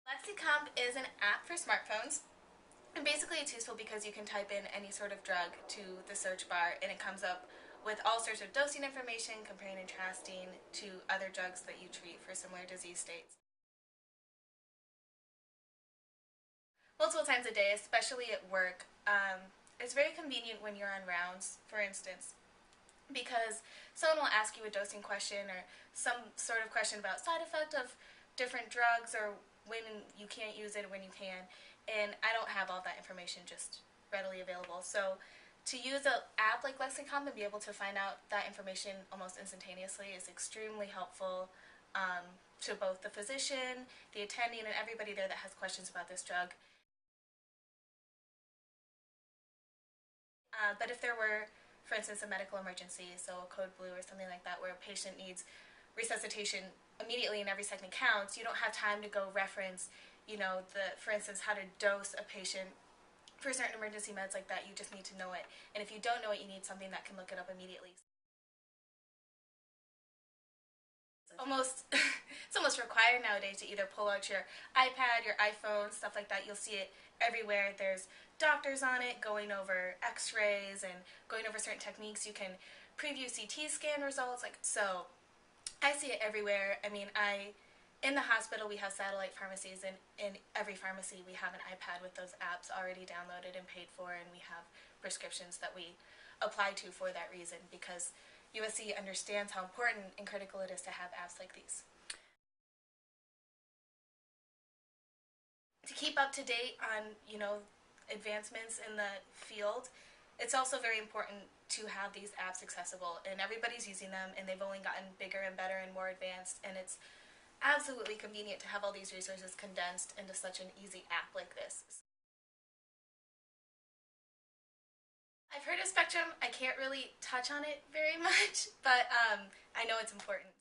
LexiComp is an app for smartphones, and basically it's useful because you can type in any sort of drug to the search bar and it comes up with all sorts of dosing information, comparing and contrasting to other drugs that you treat for similar disease states. Multiple times a day, especially at work. It's very convenient when you're on rounds, for instance, because someone will ask you a dosing question or some sort of question about side effect of different drugs or when you can't use it, when you can, and I don't have all that information just readily available. So to use an app like LexiComp and be able to find out that information almost instantaneously is extremely helpful to both the physician, the attending, and everybody there that has questions about this drug. But if there were, for instance, a medical emergency, so a code blue or something like that, where a patient needs resuscitation immediately and every second counts, you don't have time to go reference, for instance, how to dose a patient for certain emergency meds like that. You just need to know it. And if you don't know it, you need something that can look it up immediately. Almost it's almost required nowadays to either pull out your iPad, your iPhone, stuff like that. You'll see it everywhere. There's doctors on it going over x-rays and going over certain techniques. You can preview CT scan results, like, so I see it everywhere. I mean, in the hospital we have satellite pharmacies, and in every pharmacy we have an iPad with those apps already downloaded and paid for, and we have prescriptions that we apply to for that reason, because USC understands how important and critical it is to have apps like these. To keep up to date on, advancements in the field, it's also very important to have these apps accessible, and everybody's using them, and they've only gotten bigger and better and more advanced, and it's absolutely convenient to have all these resources condensed into such an easy app like this. I've heard of Spectrum. I can't really touch on it very much, but I know it's important.